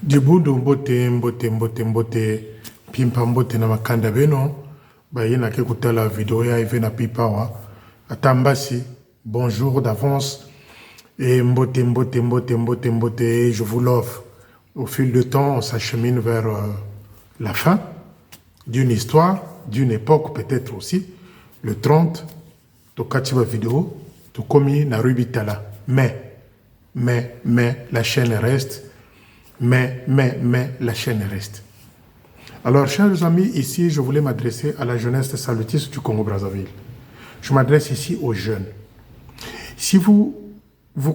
Dibundo mbote pimpa mbote na makanda beno ba yena ke kutala video ya ive na pipawa atambasi bonjour d'avance et mbote je vous l'offre. Au fil du temps on s'achemine vers la fin d'une histoire, d'une époque peut-être aussi le 30 tokatiba vidéo to komi na rubitala mais la chaîne reste. Mais la chaîne reste. Alors, chers amis, ici, je voulais m'adresser à la jeunesse salutiste du Congo-Brazzaville. Je m'adresse ici aux jeunes. Si vous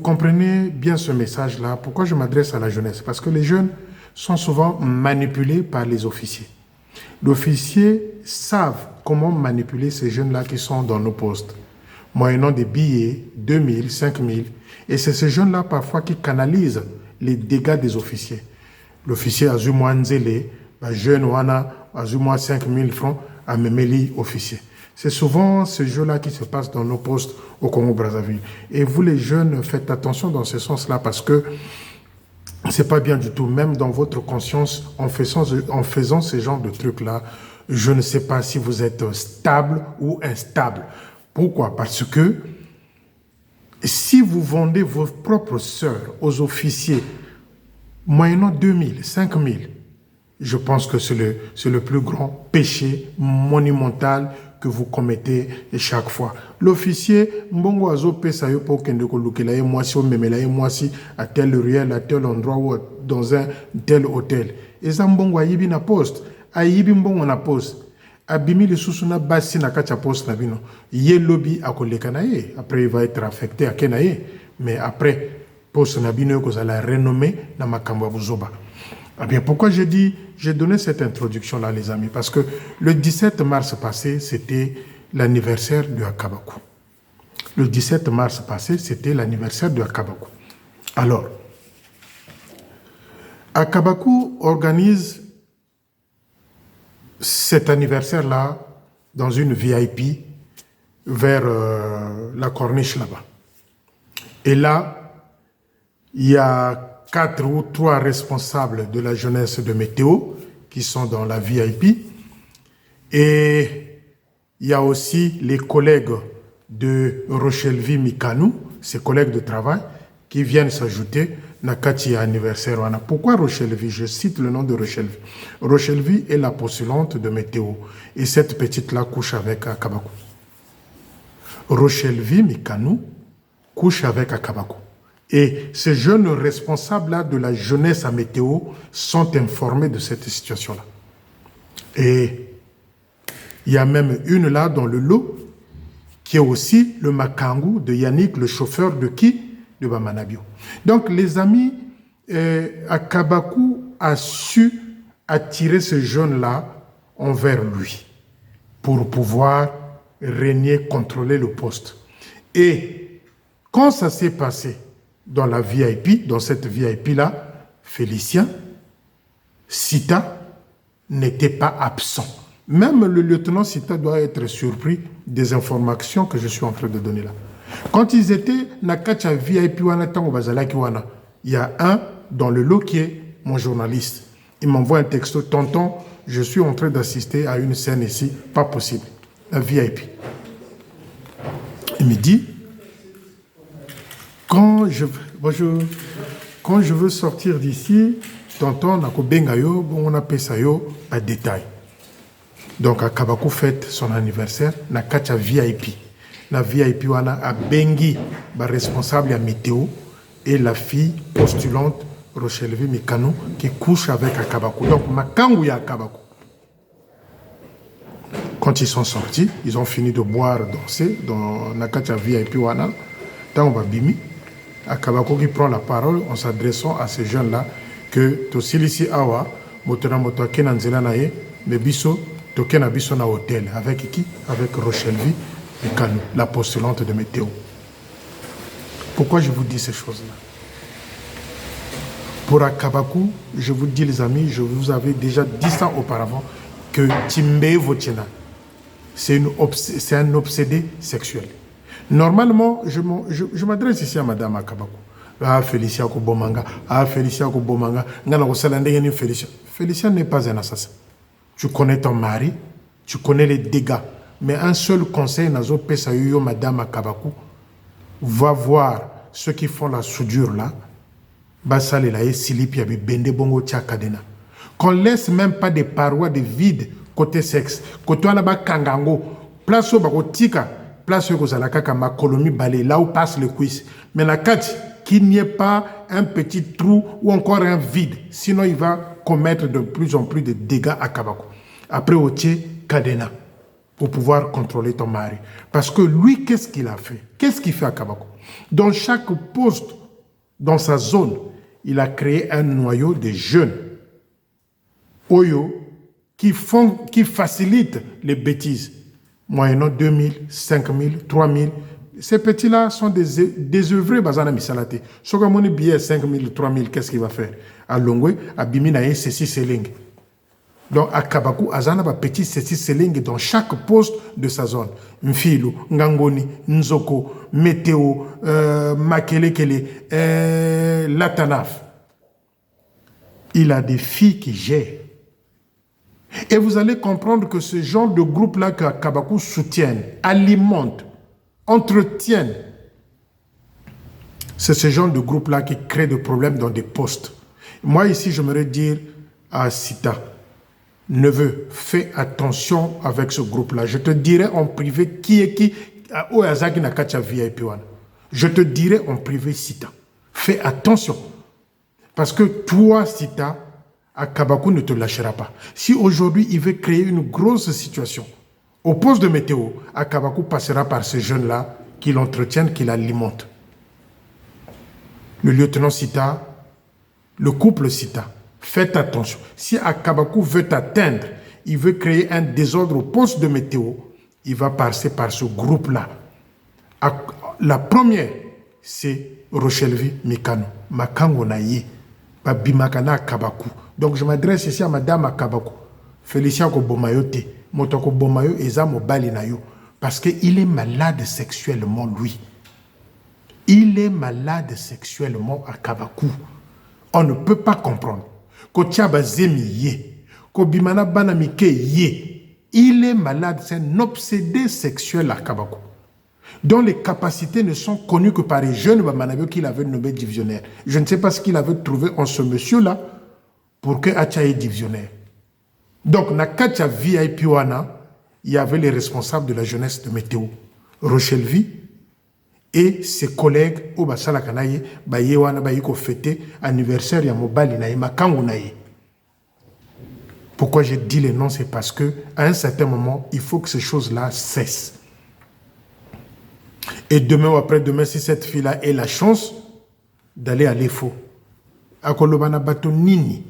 comprenez bien ce message-là, pourquoi je m'adresse à la jeunesse? Parce que les jeunes sont souvent manipulés par les officiers. Les officiers savent comment manipuler ces jeunes-là qui sont dans nos postes, moyennant des billets, 2000, 5000. Et c'est ces jeunes-là parfois qui canalisent les dégâts des officiers. L'officier a eu moins zélé, le jeune a eu moins 5000 francs à memeli officier. C'est souvent ce jeu-là qui se passe dans nos postes au Congo-Brazzaville. Et vous les jeunes, faites attention dans ce sens-là parce que c'est pas bien du tout. Même dans votre conscience, en faisant ce genre de trucs-là, je ne sais pas si vous êtes stable ou instable. Pourquoi? Parce que si vous vendez vos propres sœurs aux officiers, moyennant 2000, 5000, je pense que c'est le plus grand péché monumental que vous commettez chaque fois. L'officier, mbongo azo pesa yo po kende ko lukela ye mwasi o memela ye mwasi à tel ruelle, à tel endroit ou dans un tel hôtel. Eza mbongo ayibi na poste, ayibi mbongo na poste. Abimi le sousuna basi na kacha poste na bino. Ye lobby akoleka na ye. Après il va être affecté à kenaye. Mais après poste na bino ko la renommée na makambo buzoba. Eh bien pourquoi j'ai donné cette introduction là les amis parce que le 17 mars passé c'était l'anniversaire de Akabakou. Le 17 mars passé c'était l'anniversaire de Akabakou. Alors Akabakou organise cet anniversaire-là dans une VIP vers la corniche là-bas. Et là, il y a 4 ou 3 responsables de la jeunesse de Météo qui sont dans la VIP. Et il y a aussi les collègues de Rochelvi Mikanou, ses collègues de travail, qui viennent s'ajouter Nakati anniversaire. Pourquoi Rochelvi? Je cite le nom de Rochelvi. Rochelvi est la postulante de Météo. Et cette petite-là couche avec Akabakou. Rochelvi Mikanou couche avec Akabakou. Et ces jeunes responsables-là de la jeunesse à Météo sont informés de cette situation-là. Et il y a même une là dans le lot qui est aussi le Makangou de Yannick, le chauffeur de qui? De Bamanabio. Donc les amis, Akabakou a su attirer ce jeune-là envers lui pour pouvoir régner, contrôler le poste. Et quand ça s'est passé dans la VIP, dans cette VIP-là, Félicien, Sita n'était pas absent. Même le lieutenant Sita doit être surpris des informations que je suis en train de donner là. Quand ils étaient Nakacha VIP wana tango bazalaki wana, il y a un dans le lot qui est mon journaliste. Il m'envoie un texto, tonton, je suis en train d'assister à une scène ici, pas possible. Un VIP. Il me dit, quand je veux sortir d'ici, tonton nako bengayo, bon on appelle ça yo à détail. Donc Akabakou fête son anniversaire, Nakacha VIP. La VIP wana a bengi ba responsable à Météo et la fille postulante Rochelvi Mikanou qui couche avec Akabakou. Donc Makangu ya Akabakou. Quand ils sont sortis, ils ont fini de boire, danser dans Nakacha VIP wana. Tant on va bimi, Akabakou qui prend la parole en s'adressant à ces jeunes-là que Tosilisi Awa, Motona Motoake Nanzela Naye, mais Bisso, Tokena Bisso na hôtel. Avec qui? Avec Rochelvi. La postulante de Météo. Pourquoi je vous dis ces choses-là? Pour Akabakou, je vous dis les amis, je vous avais déjà dit ça auparavant, que Timbe Votiena, c'est un obsédé sexuel. Normalement, je m'adresse ici à Madame Akabakou. Ah, Félicien Kobomanga. Ah, Félicien Kobomanga. Félicien n'est pas un assassin. Tu connais ton mari, tu connais les dégâts. Mais un seul conseil, Nazo Pesayo, Madame Akabakou, va voir ceux qui font la soudure là. Basale la Silipi abi Bende Bongo Tchakadena. Qu'on laisse même pas des parois de vide côté sexe. Côté là-bas Kangango. Place au bako tika. Place au Kozalaka Kama Kolomi Balé. Là où passe le quiz. Mais la carte, qu'il n'y ait pas un petit trou ou encore un vide. Sinon, il va commettre de plus en plus de dégâts à Kabako. Après, Otier, Kadena. Pour pouvoir contrôler ton mari. Parce que lui, qu'est-ce qu'il a fait? Qu'est-ce qu'il fait à Kabako? Dans chaque poste, dans sa zone, il a créé un noyau de jeunes. Oyo, qui facilitent les bêtises. Moyennant 2000, 5000, 3000. Ces petits-là sont désœuvrés, Bazana Misalate. Sogamoni billet 5000, 3000, qu'est-ce qu'il va faire? À Longwe, à Bimina, ceci, c'est lingue. Donc, à Kabakou, Azana va petit ceci, c'est lingue dans chaque poste de sa zone. Mfilo, Ngangoni, Nzoko, Météo, Makelekele, Latanaf. Il a des filles qui gèrent. Et vous allez comprendre que ce genre de groupe-là que Kabakou soutiennent, alimente, entretiennent, c'est ce genre de groupe-là qui crée des problèmes dans des postes. Moi, ici, j'aimerais dire à Sita, neveu, fais attention avec ce groupe-là. Je te dirai en privé qui est qui. Je te dirai en privé, Sita. Fais attention. Parce que toi, Sita, Akabakou ne te lâchera pas. Si aujourd'hui, il veut créer une grosse situation, au poste de météo, Akabakou passera par ces jeunes-là qui l'entretiennent, qui l'alimentent. Le lieutenant Sita, le couple Sita, faites attention. Si Akabakou veut t'atteindre, il veut créer un désordre au poste de météo, il va passer par ce groupe-là. La première, c'est Rochelvi Mikano. Makango Naye. Bimakana Akabakou. Donc je m'adresse ici à Madame Akabakou. Félicien Kobomayote. Motoko Bomayo Eza Mobali Nayo. Parce qu'il est malade sexuellement, lui. Il est malade sexuellement à Kabakou. On ne peut pas comprendre. Il est malade, c'est un obsédé sexuel à Kabakou, dont les capacités ne sont connues que par les jeunes qu'il avait nommé divisionnaire. Je ne sais pas ce qu'il avait trouvé en ce monsieur-là pour que Achaye divisionnaire. Donc, Nakacha VIP Wana, il y avait les responsables de la jeunesse de Météo, Rochelvi, et ses collègues au Basala Kanaye, Bayewana Bayiko fêté anniversaire ya Mobali Naye, Makango Naye. Pourquoi j'ai dit les noms, c'est parce que à un certain moment, il faut que ces choses-là cessent. Et demain ou après-demain, si cette fille-là ait la chance d'aller à l'EFO, à Kolobana Bato Nini,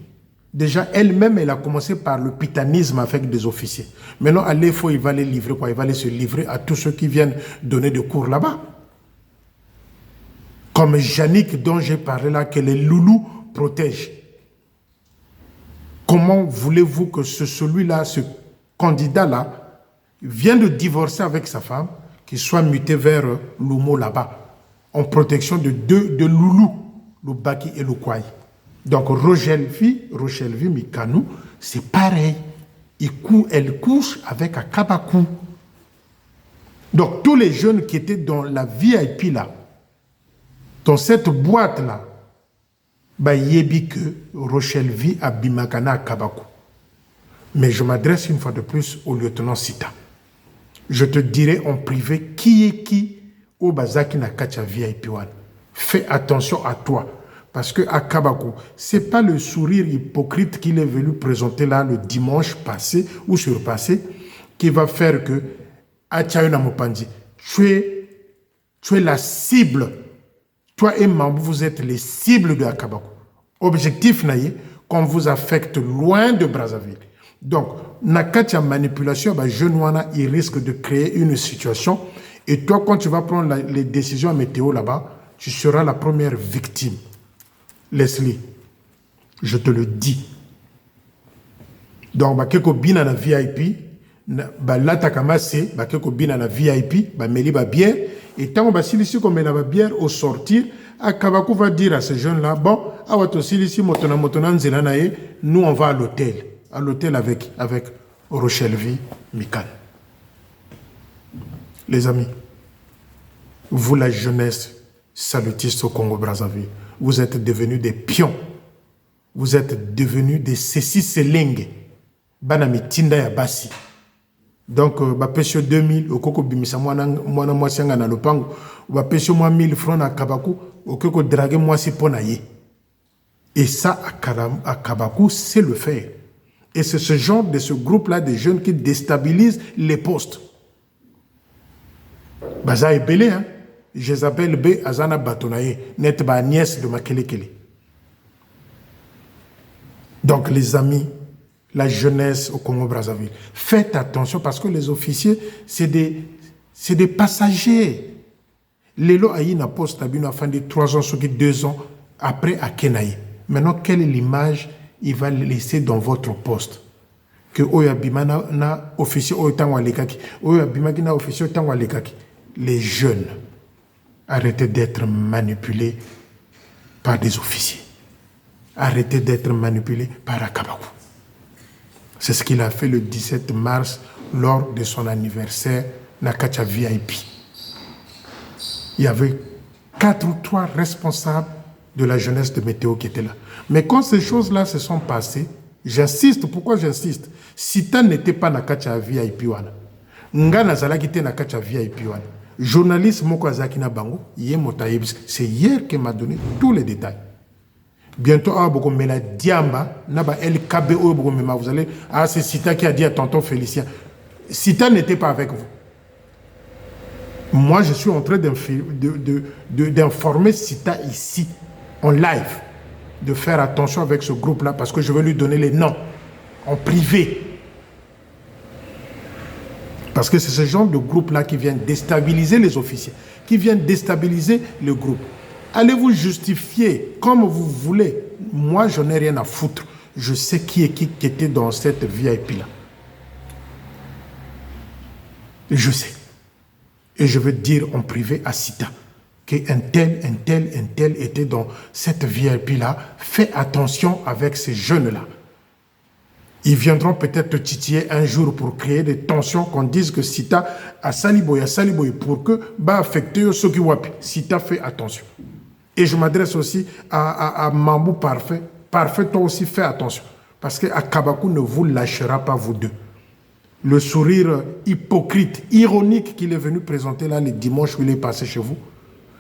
déjà elle-même, elle a commencé par le pitanisme avec des officiers. Maintenant, à l'EFO, il va les livrer, quoi. Il va aller se livrer à tous ceux qui viennent donner des cours là-bas. Comme Yannick, dont j'ai parlé là, que les loulous protègent. Comment voulez-vous que celui-là, ce candidat-là, vienne de divorcer avec sa femme, qu'il soit muté vers Lumo là-bas, en protection de loulous, le Baki et le Kouaï. Donc, Rochelvi Mikanou, c'est pareil. Elle couche avec Akabakou. Donc, tous les jeunes qui étaient dans la VIP là, dans cette boîte-là, yebi que Rochelvi a bimakana à Kabakou. Mais je m'adresse une fois de plus au lieutenant Sita. Je te dirai en privé qui est qui au Bazaki na Kacha VIP One. Fais attention à toi. Parce que à Kabakou, ce n'est pas le sourire hypocrite qu'il est venu présenter là le dimanche passé ou surpassé qui va faire que Achaïna Mopandi, tu es la cible. Toi et Mambou, vous êtes les cibles de Akabakou. Objectif, qu'on vous affecte loin de Brazzaville. Donc, Nakatia manipulation, Genouana, il risque de créer une situation. Et toi, quand tu vas prendre les décisions à météo là-bas, tu seras la première victime. Leslie, je te le dis. Donc, Bakeko Bina na VIP, Latakamase, Bakeko Bina na VIP, Meli ba bière. Et tant que ici comme la bière au sortir, Akabakou va dire à ces jeunes-là, bon, nous on va à l'hôtel. À l'hôtel avec Rochelvi, Mikan. Les amis, vous la jeunesse salutiste au Congo-Brazzaville, vous êtes devenus des pions. Vous êtes devenus des ceci seling. Banami tinda ya basi. Donc, bapesio 2000, au koko bimisa mwana mwasianga na lopango, bapesio mwa 1000 francs na Kabakou, au koko drague mwasi pona ye. Et ça, à Kabakou, c'est le faire. Et c'est ce genre de ce groupe-là de jeunes qui déstabilisent les postes. Baza est belé, hein. Jézabel B. Azana Batonaye, net ba nièce de Makelekele. Donc, les amis, la jeunesse au Congo-Brazzaville, faites attention parce que les officiers, c'est des passagers. Lelo aïe na poste à la fin de 3 ans, 2 ans, après à Kenaï. Maintenant, quelle est l'image il va laisser dans votre poste? Que Oyabima na officier Oyatangwa Lekaki, Oyabima na officier Oyatangwa Lekaki. Les jeunes, arrêtez d'être manipulés par des officiers. Arrêtez d'être manipulés par Akabakou. C'est ce qu'il a fait le 17 mars lors de son anniversaire Nakacha VIP. Il y avait 4 ou 3 responsables de la jeunesse de Météo qui étaient là. Mais quand ces choses-là se sont passées, j'insiste, pourquoi j'insiste? Sita n'était pas Nakacha VIP. Ngana Zalaki était Nakacha VIP. Journaliste Moko Azakina Bango, c'est hier qu'il m'a donné tous les détails. Bientôt, vous allez, c'est Sita qui a dit à tonton Félicien. Sita n'était pas avec vous. Moi, je suis en train d'informer Sita ici, en live, de faire attention avec ce groupe-là parce que je vais lui donner les noms en privé. Parce que c'est ce genre de groupe-là qui vient déstabiliser les officiers, qui vient déstabiliser le groupe. Allez vous justifier comme vous voulez. Moi, je n'ai rien à foutre. Je sais qui était dans cette VIP-là. Je sais. Et je veux dire en privé à Sita qu'un tel était dans cette VIP-là. Fais attention avec ces jeunes-là. Ils viendront peut-être titiller un jour pour créer des tensions, qu'on dise que Sita a Saliboy, pour que va affecter ceux qui wapi. Sita fait attention. Et je m'adresse aussi à Mambou Parfait. Parfait, toi aussi fais attention. Parce que Akabakou ne vous lâchera pas, vous deux. Le sourire hypocrite, ironique qu'il est venu présenter là le dimanche où il est passé chez vous,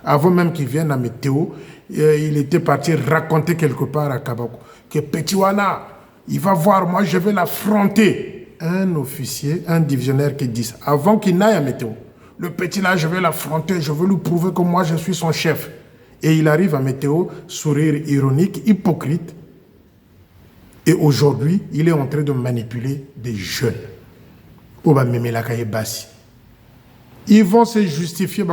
avant même qu'il vienne à Météo, il était parti raconter quelque part à Akabakou que Petit Wana, il va voir, moi je vais l'affronter. Un officier, un divisionnaire qui dit ça, avant qu'il n'aille à Météo. Le petit là, je vais l'affronter, je veux lui prouver que moi je suis son chef. Et il arrive à Météo, sourire ironique, hypocrite. Et aujourd'hui, il est en train de manipuler des jeunes. Ils vont se justifier.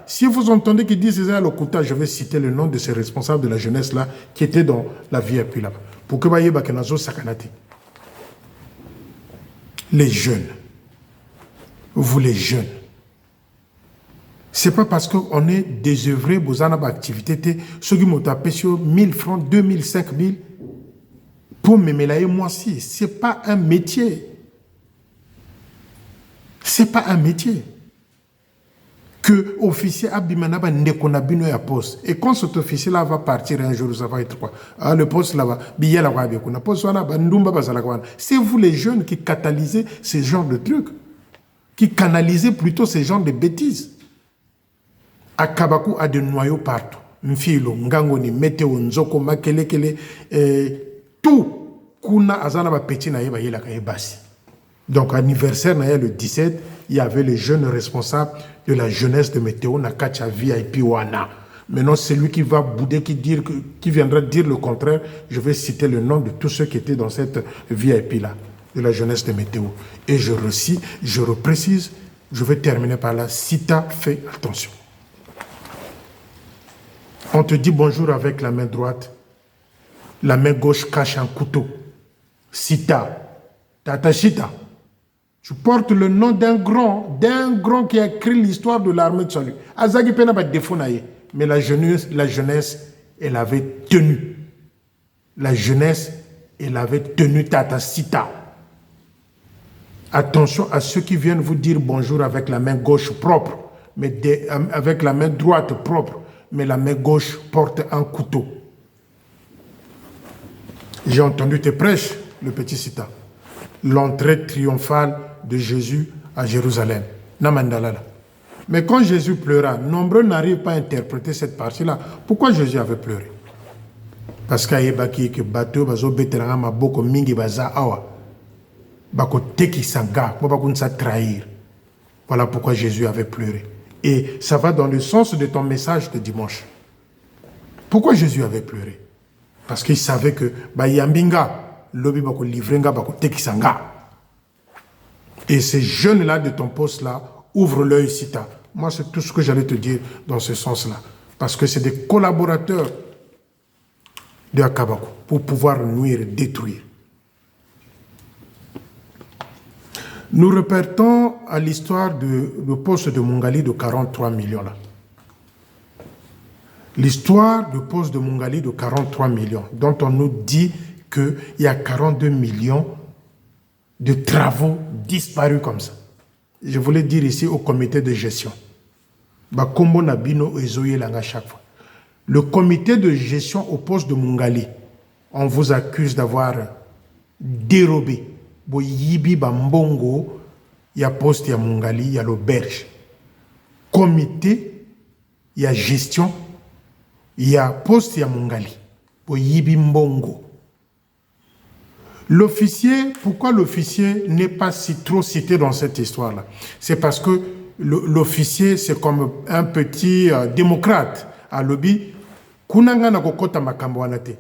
Si vous entendez qu'ils disent Isaïe Lokuta, je vais citer le nom de ces responsables de la jeunesse là qui étaient dans la VIP là-bas. Pour que les jeunes, vous les jeunes, c'est pas parce qu'on est désœuvré, vous en avez activité, ceux qui m'ont tapé sur 1000 francs, 2000, 5000, pour me mélanger moi aussi. C'est pas un métier. C'est pas un métier. Que officier Abimanaba Nekonabino à poste. Et quand cet officier-là va partir un jour, ça va être quoi? Ah, le poste là-bas, c'est vous les jeunes qui catalysez ces genres de trucs. Qui canalisez plutôt ces genres de bêtises. Akabakou a des noyaux partout. Mfilo, Ngangoni, Météo, Nzoko, Makelekele, tout. Kuna Azanaba Petit Naïba Yelakaïbasi. Donc, anniversaire, le 17, il y avait les jeunes responsables de la jeunesse de Météo, Nakacha VIP Wana. Maintenant, c'est lui qui va bouder, qui viendra dire le contraire. Je vais citer le nom de tous ceux qui étaient dans cette VIP-là, de la jeunesse de Météo. Et je reprécise, je vais terminer par là. Sita, fais attention. On te dit bonjour avec la main droite. La main gauche cache un couteau. Sita, Tata Sita. Tu portes le nom d'un grand qui a écrit l'histoire de l'armée de salut. Azagi pena ba défo naye. Mais la jeunesse, elle avait tenu. La jeunesse, elle avait tenu Tata Sita. Attention à ceux qui viennent vous dire bonjour avec la main gauche propre, mais avec la main droite propre, mais la main gauche porte un couteau. J'ai entendu tes prêches, le petit Sita. L'entrée triomphale de Jésus à Jérusalem. Namandalala. Mais quand Jésus pleura, nombreux n'arrivent pas à interpréter cette partie-là. Pourquoi Jésus avait pleuré? Parce qu'il y a que bateau bazo betelanga maboko mingi baza awa. Bako teki sanga, bako sa trahir. Voilà pourquoi Jésus avait pleuré. Et ça va dans le sens de ton message de dimanche. Pourquoi Jésus avait pleuré? Parce qu'il savait que yambinga lobi bako livrenga bako teki sanga. Et ces jeunes-là de ton poste-là ouvrent l'œil Sita. Moi, c'est tout ce que j'allais te dire dans ce sens-là. Parce que c'est des collaborateurs de Akabakou pour pouvoir nuire, détruire. Nous repartons à l'histoire du poste de Mungali de 43 millions là. L'histoire du poste de Mungali de 43 millions, dont on nous dit qu'il y a 42 millions de travaux disparus comme ça. Je voulais dire ici au comité de gestion. Bakombo Nabino Ezoye Langa chaque fois. Le comité de gestion au poste de Mungali, on vous accuse d'avoir dérobé. Boyibi Bambongo, il y a poste, il y a Mungali, il y a l'auberge. Comité, il y a gestion, il y a poste, il y a Mungali. Boyibi Mbongo. L'officier, pourquoi l'officier n'est pas trop cité dans cette histoire-là? C'est parce que l'officier, c'est comme un petit démocrate à lobby.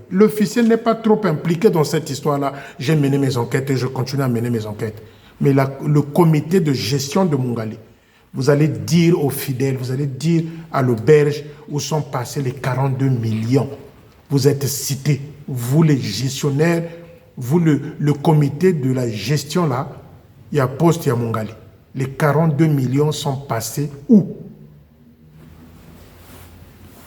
L'officier n'est pas trop impliqué dans cette histoire-là. J'ai mené mes enquêtes et je continue à mener mes enquêtes. Mais le comité de gestion de Mungali, vous allez dire aux fidèles, vous allez dire à l'auberge où sont passés les 42 millions. Vous êtes cités, vous les gestionnaires, vous le comité de la gestion là, il y a poste, il y a Mungali. Les 42 millions sont passés où?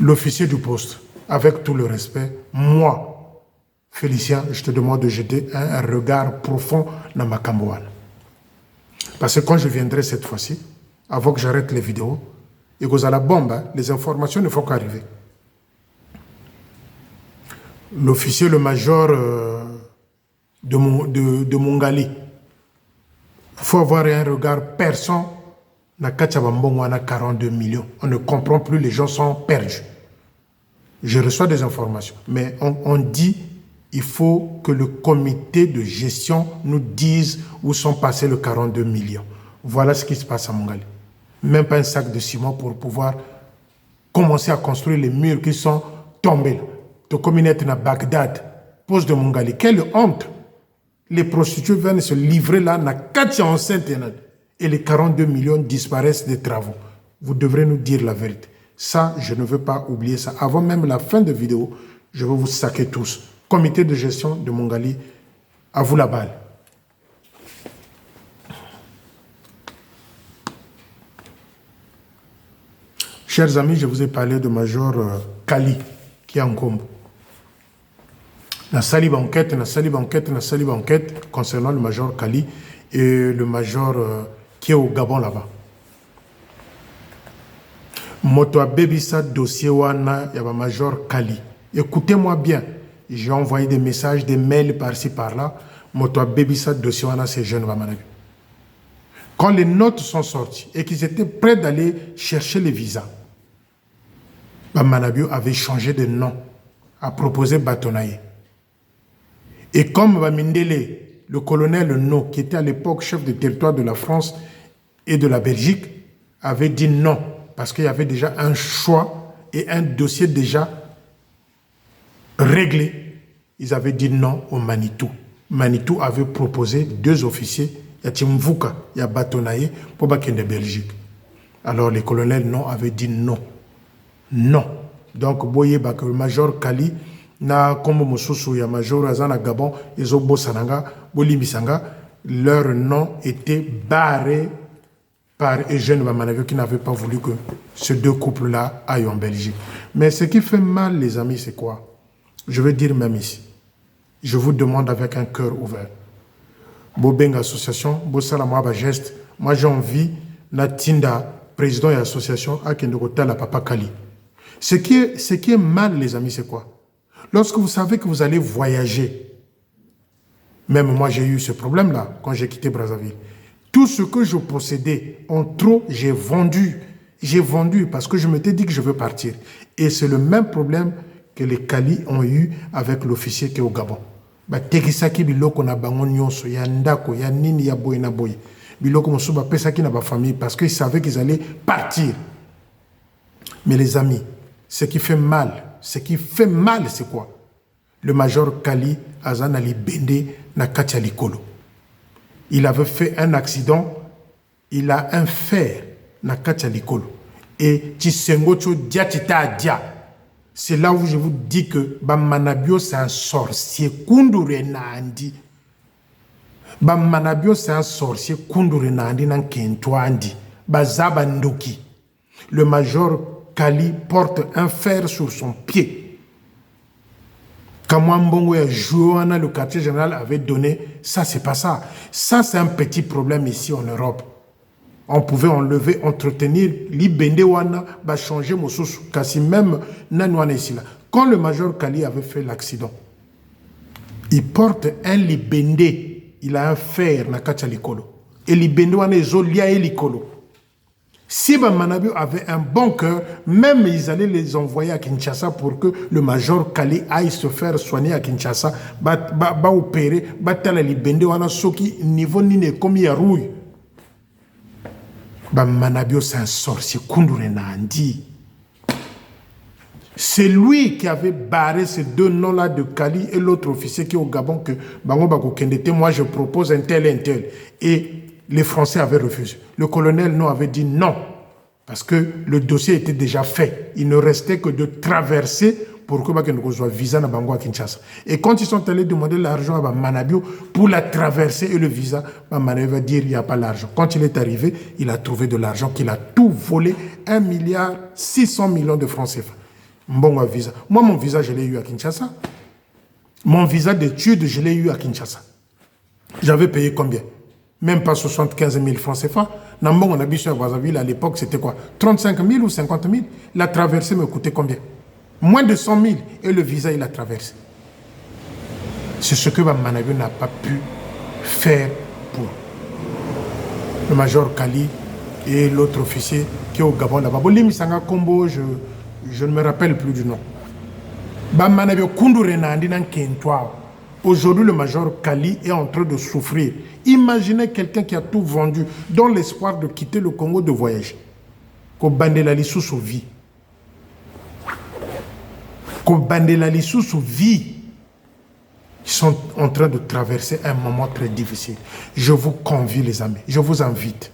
L'officier du poste, avec tout le respect, moi, Félicien, je te demande de jeter un regard profond dans ma Cambouane. Parce que quand je viendrai cette fois-ci, avant que j'arrête les vidéos, et que à la bombe, hein, les informations ne font qu'arriver. L'officier, le major de Mungali, il faut avoir un regard perçant. On a 42 millions. On ne comprend plus, les gens sont perdus. Je reçois des informations, mais on dit il faut que le comité de gestion nous dise où sont passés les 42 millions. Voilà ce qui se passe à Mungali. Même pas un sac de ciment pour pouvoir commencer à construire les murs qui sont tombés. De communauté à Bagdad, poste de Mungali. Quelle honte! Les prostituées viennent se livrer là, na 4 enceintes et les 42 millions disparaissent des travaux. Vous devrez nous dire la vérité. Ça, je ne veux pas oublier ça. Avant même la fin de la vidéo, je vais vous saquer tous. Comité de gestion de Mungali, à vous la balle. Chers amis, je vous ai parlé de Major Kali, qui est en Combo. La salive enquête concernant le Major Kali et le Major qui est au Gabon là-bas. Moto a bébisa dossier wana yaba Major Kali. Écoutez-moi bien. J'ai envoyé des messages, des mails par-ci par-là. Moto a bébisa dossier wana ces jeunes Bamanabi. Quand les notes sont sorties et qu'ils étaient prêts d'aller chercher les visas, Bamanabi avait changé de nom, a proposé Batonaye. Et comme Bamindele, le colonel No, qui était à l'époque chef de territoire de la France et de la Belgique, avait dit non, parce qu'il y avait déjà un choix et un dossier déjà réglé. Ils avaient dit non au Manitou. Manitou avait proposé 2 officiers, il y a Timvuka, il y a Batonaye, pour Bakende Belgique. Alors les colonels non avaient dit non. Non. Donc, boye le major Kali, na kombo mosusu ya major Azana Gabon, Ezobo Sananga, Bolimisanga, leur nom était barré par Eugène Bamanavio qui n'avait pas voulu que ces deux couples-là aillent en Belgique. Mais ce qui fait mal, les amis, c'est quoi? Je veux dire même ici. Je vous demande avec un cœur ouvert. Bobeng Association, Bossala Mwaba Geste, moi j'ai envie, Natinda, président de l'association, à Kendokota la Papa Kali. Ce qui est mal, les amis, c'est quoi? Lorsque vous savez que vous allez voyager, même moi j'ai eu ce problème-là quand j'ai quitté Brazzaville. Tout ce que je possédais en trop, j'ai vendu. J'ai vendu parce que je m'étais dit que je veux partir. Et c'est le même problème que les Kali ont eu avec l'officier qui est au Gabon. Tekisaki biloko na bango nyonso ya ndako ya nini ya boy na boy. Biloko mosuba pesaki na ba famille parce qu'ils savaient qu'ils allaient partir. Mais les amis, ce qui fait mal, c'est quoi? Le major Kali Azan Ali Bende na Katia Likolo. Il avait fait un accident, il a un fer na Katia Likolo. Et Tshisengocho Diatita Dia. C'est là où je vous dis que Bamanabio c'est un sorcier. Kundure Nandi. Bamanabio c'est un sorcier. Kundure Nandi nan Kentwandi. Bazaba Ndoki. Le major Kali porte un fer sur son pied. Kamwambongo et Joana, le quartier général, avait donné. Ça, c'est pas ça. Ça, c'est un petit problème ici en Europe. On pouvait enlever, entretenir, libende wana, ba changer mosusu. Kasi même nanwana ici là. Quand le major Kali avait fait l'accident, il porte un libende. Il a un fer na kacha likolo. Et libende wana ezolia e likolo. Si Bamanabio avait un bon cœur, même ils allaient les envoyer à Kinshasa pour que le major Kali aille se faire soigner à Kinshasa, ba opérer, ba tala libende wana soki niveau nine comme ya rouille. Bamanabio c'est un sorcier, Kundure Nandi. C'est lui qui avait barré ces deux noms-là de Kali et l'autre officier qui est au Gabon que Bango Bako Kendete, moi je propose un tel et un tel. Et les Français avaient refusé. Le colonel non avait dit non, parce que le dossier était déjà fait. Il ne restait que de traverser pour que Bakenoko soit visa na Bango à Kinshasa. Et quand ils sont allés demander l'argent à Bamanabio pour la traversée et le visa, Bamanabio va dire il n'y a pas l'argent. Quand il est arrivé, il a trouvé de l'argent, qu'il a tout volé, 1,6 milliard de francs CFA. Mbongo visa. Moi, mon visa, je l'ai eu à Kinshasa. Mon visa d'études, je l'ai eu à Kinshasa. J'avais payé combien? Même pas 75 000 francs CFA. Nambong, on a vu sur Brazzaville, à l'époque, c'était quoi? 35 000 ou 50 000? La traversée me coûtait combien? Moins de 100 000. Et le visa, il a traversé. C'est ce que Bamanabio n'a pas pu faire pour le major Kali et l'autre officier qui est au Gabon là-bas. Misanga Kombo, je ne me rappelle plus du nom. Bamanabio Kundure Nandi nan Kentwa. Aujourd'hui, le major Kali est en train de souffrir. Imaginez quelqu'un qui a tout vendu dans l'espoir de quitter le Congo de voyage. Ko bandela lisu sous vie. Ko bandela lisu sous vie. Ils sont en train de traverser un moment très difficile. Je vous convie, les amis. Je vous invite.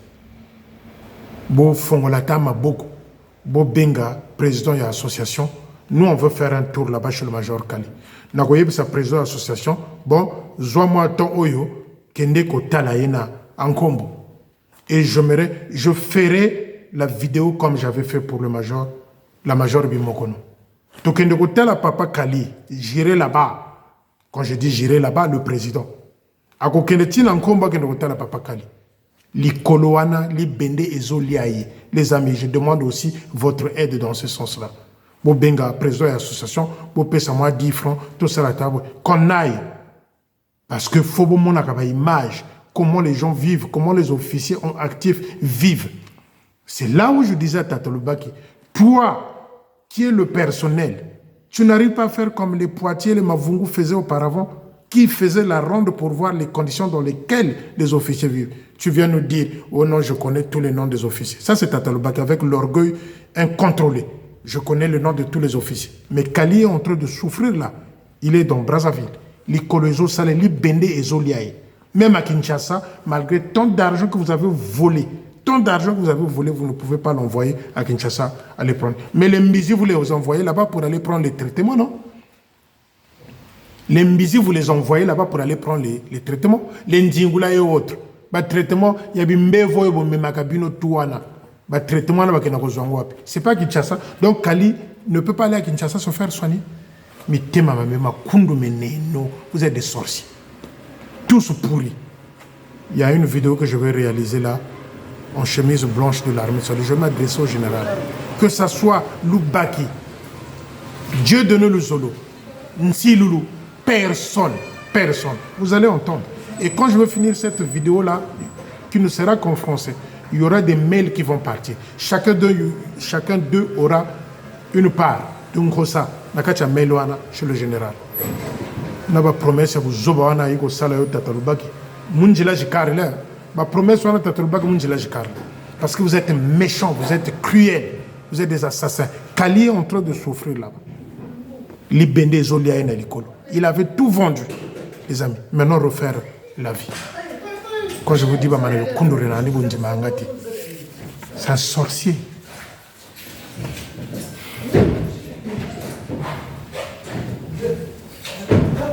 Bo Fongolata Maboko, Bo Benga, président de l'association. Nous, on veut faire un tour là-bas chez le major Kali. Nagoyeb sa président de l'association. Bon, Zouama Ton Oyo, Kende Kotalaena, Ankombo. Et je ferai la vidéo comme j'avais fait pour le major, la major Bimokono. Donc, Kende Kotala Papa Kali, j'irai là-bas. Quand je dis j'irai là-bas, le président. Ako Kende Tina Ankombo, Kende Kotala Papa Kali. Li Koloana, li Bende Ezo Liaye. Les amis, je demande aussi votre aide dans ce sens-là. Bo Benga, président de l'association, Bo pesa moi 10 francs, tout ça la table, qu'on aille. Parce que faut bon mon image, comment les gens vivent, comment les officiers actifs vivent. C'est là où je disais à Tatalobaki, toi, qui es le personnel, tu n'arrives pas à faire comme les Poitiers, les Mavungu faisaient auparavant, qui faisaient la ronde pour voir les conditions dans lesquelles les officiers vivent. Tu viens nous dire, oh non, je connais tous les noms des officiers. Ça, c'est Tatalobaki avec l'orgueil incontrôlé. Je connais le nom de tous les officiers. Mais Kali est en train de souffrir là. Il est dans Brazzaville. L'Ikolozo Salé, l'Ibende et Zoliaï. Même à Kinshasa, malgré tant d'argent que vous avez volé, vous ne pouvez pas l'envoyer à Kinshasa à les prendre. Mais les Mbizi, vous les envoyez là-bas pour aller prendre les traitements, non? Les Mbizi, vous les envoyez là-bas pour aller prendre les traitements. Les Ndingula et autres. traitement, il y a bimbevo et makabino touana. Traitement, c'est pas Kinshasa. Donc Kali ne peut pas aller à Kinshasa se faire soigner. Mais vous êtes des sorciers. Tous pourris. Il y a une vidéo que je vais réaliser là, en chemise blanche de l'armée. Je m'adresse au général. Que ça soit Loubaki, Dieu donne le Zolo, Nsi Loulou, personne. Vous allez entendre. Et quand je vais finir cette vidéo-là, qui ne sera qu'en français, il y aura des mails qui vont partir. Chacun d'eux aura une part d'un cosa. Nakacha Meloana chez le général. Naba promesse à vous zobawana iko sala yo tatalubaki. Munjila jikarle. Ma promesse wana tatalubaki munjila jikarle. Parce que vous êtes méchants, vous êtes cruels, vous êtes des assassins. Kali est en train de souffrir là-bas. Libende Zolia et Nalikolo. Il avait tout vendu, les amis. Maintenant refaire la vie. Quand je vous dis c'est un sorcier.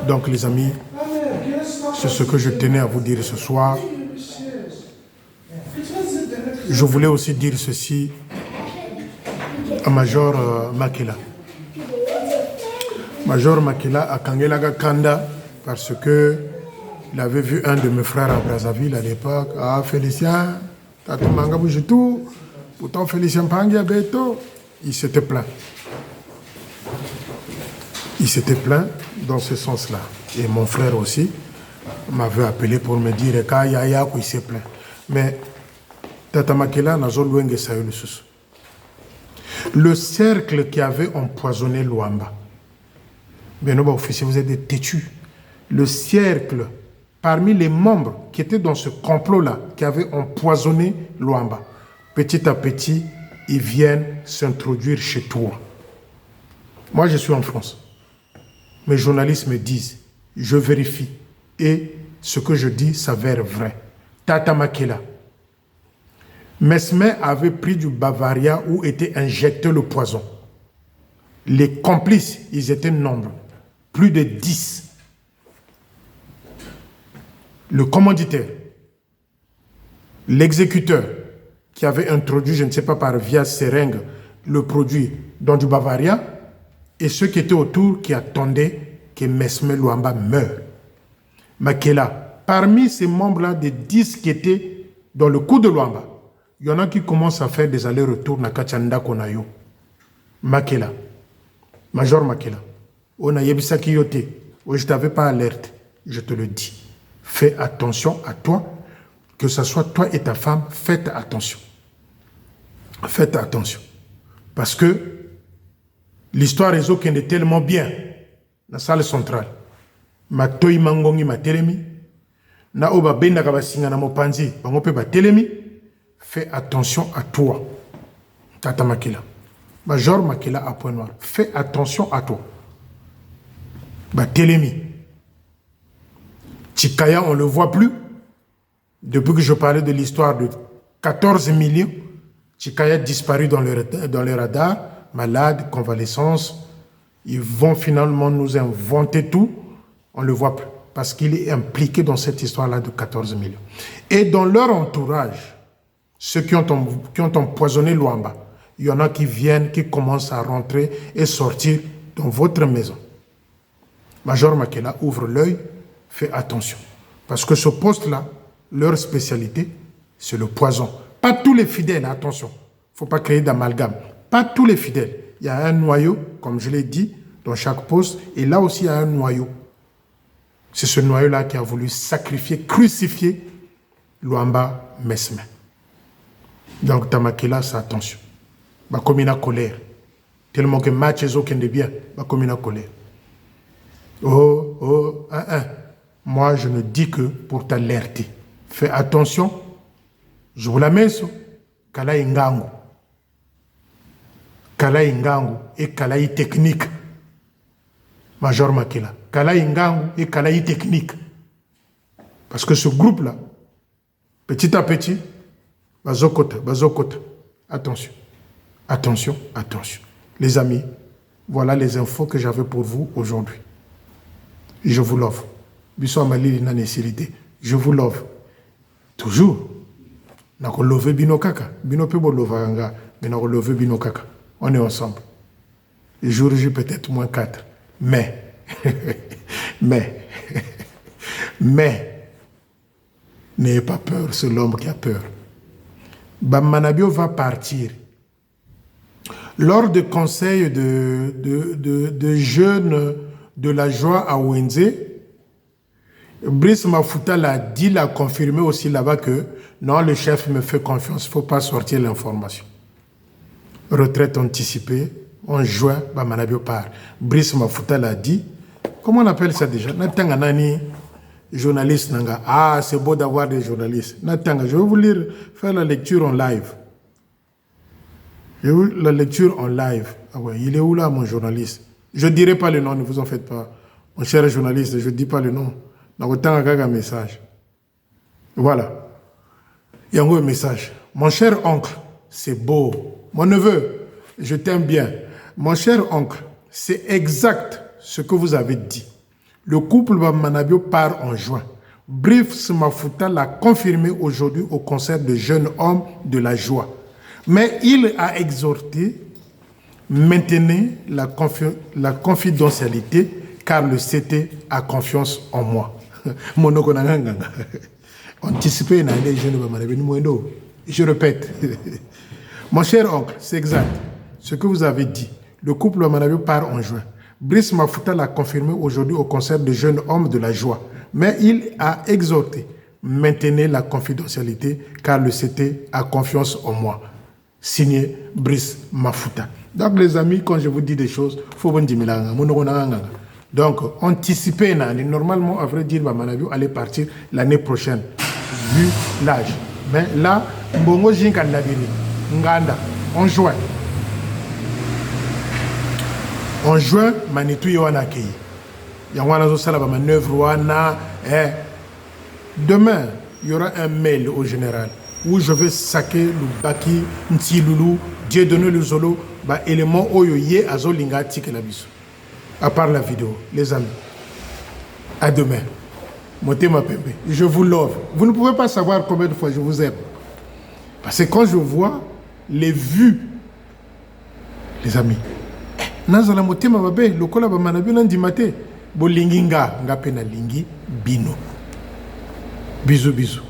Donc les amis, c'est ce que je tenais à vous dire ce soir. Je voulais aussi dire ceci à Major Makela. Major Makela a Kangelaga Kanda parce que il avait vu un de mes frères à Brazzaville à l'époque. Ah, Félicien, t'as ton manga bouge tout. Pourtant, Félicien Pangia Beto, il s'était plaint. Il s'était plaint dans ce sens-là. Et mon frère aussi m'avait appelé pour me dire qu'il s'est plaint. Mais Tata Makela n'a pas eu le cercle qui avait empoisonné Luamba. Benoba officier, vous êtes des têtus. Le cercle, parmi les membres qui étaient dans ce complot-là, qui avaient empoisonné Luamba, petit à petit, ils viennent s'introduire chez toi. Moi, je suis en France. Mes journalistes me disent, je vérifie, et ce que je dis s'avère vrai. Tata Makela, Mesmer avait pris du Bavaria où était injecté le poison. Les complices, ils étaient nombreux, plus de 10. Le commanditaire, l'exécuteur qui avait introduit, je ne sais pas par via seringue, le produit dans du Bavaria, et ceux qui étaient autour qui attendaient que Mesmer Luamba meure. Makela, parmi ces membres-là, des 10 qui étaient dans le coup de Luamba, il y en a qui commencent à faire des allers-retours na Kachanda Konayo. Makela, Major Makela, on a yebisaki yote, je ne t'avais pas alerte, je te le dis. Fais attention à toi, que ce soit toi et ta femme, faites attention. Faites attention. Parce que l'histoire est tellement bien. La salle centrale. Ma toi mangongi ma telemi. Na oba benda kabasinga na mopanzi. Bangope ba telemi. Fais attention à toi. Tata Makela. Major Makela à point noir. Fais attention à toi. Ba telemi. Chikaya, on ne le voit plus. Depuis que je parlais de l'histoire de 14 millions, Chikaya a disparu dans les radars, malade, convalescence. Ils vont finalement nous inventer tout. On ne le voit plus. Parce qu'il est impliqué dans cette histoire-là de 14 millions. Et dans leur entourage, ceux qui ont empoisonné Luamba, il y en a qui viennent, qui commencent à rentrer et sortir dans votre maison. Major Makela ouvre l'œil. Fais attention. Parce que ce poste-là, leur spécialité, c'est le poison. Pas tous les fidèles, attention. Il ne faut pas créer d'amalgame. Pas tous les fidèles. Il y a un noyau, comme je l'ai dit, dans chaque poste. Et là aussi, il y a un noyau. C'est ce noyau-là qui a voulu sacrifier, crucifier Luamba Mesmer. Donc, Tamakela, c'est attention. Bah, comme il a colère. Tellement que match est aucun de bien. Bah, comme il a colère. Moi, je ne dis que pour t'alerter. Fais attention. Je vous la mets sur Kala Ingangu. Kala Ingangu et Kalaï technique. Major Makela. Kala Ingangu et Kalaï technique. Parce que ce groupe-là, petit à petit, bazokota. Attention. Attention. Les amis, voilà les infos que j'avais pour vous aujourd'hui. Je vous l'offre. Je vous l'offre. Toujours. Nako love bino kaka. Bino pe bo lovanga. Mais nako love bino kaka. On est ensemble. Le jour J peut-être moins 4. Mais. Mais. N'ayez pas peur, c'est l'homme qui a peur. Bammanabio va partir. Lors du conseil de jeunes de la joie à Wenze, Brice Mafuta l'a dit, l'a confirmé aussi là-bas que non, le chef me fait confiance, il ne faut pas sortir l'information. Retraite anticipée, en juin, Bammanabio part. Brice Mafuta l'a dit. Comment on appelle ça déjà? Natanganani, journaliste Nanga. Ah, c'est beau d'avoir des journalistes. Natanga, je vais vous lire, faire la lecture en live. La lecture en live. Ah ouais, il est où là, mon journaliste? Je ne dirai pas le nom, ne vous en faites pas. Mon cher journaliste, je ne dis pas le nom. Un message. Voilà. Il y a un message. Mon cher oncle, c'est beau. Mon neveu, je t'aime bien. Mon cher oncle, c'est exact ce que vous avez dit. Le couple Bammanabio part en juin. Brice Mafuta l'a confirmé aujourd'hui au concert de jeunes hommes de la joie. Mais il a exhorté, maintenez la confidentialité car le CT a confiance en moi. Anticipé dans les jeunes Bammanabio. Je répète. Mon cher oncle, c'est exact ce que vous avez dit. Le couple Bammanabio part en juin. Brice Mafuta l'a confirmé aujourd'hui au concert de jeunes hommes de la joie. Mais il a exhorté, maintenez la confidentialité car le CT a confiance en moi. Signé Brice Mafuta. Donc les amis, quand je vous dis des choses, il faut vous dire. Donc, anticiper, normalement, à vrai dire, Bammanabio allait partir l'année prochaine, vu l'âge. Mais là, Mbongo Jinkandabiri, Nganda, en juin. En juin, Manitou Yoana Kei. Yangwana Zosala ba manœuvre wana. Demain, il y aura un mail au général où je vais saquer le Baki, Ntiloulou, Dieu donné le Zolo, bah élément Oyoye, Azolinga, Tikelabiso. À part la vidéo, les amis. À demain. Montez ma pépé. Je vous love. Vous ne pouvez pas savoir combien de fois je vous aime. Parce que quand je vois les vues, les amis, nazala motema babe lokola Bammanabio nandimate bolingi nga ngape na lingi bino. Bisous bisous.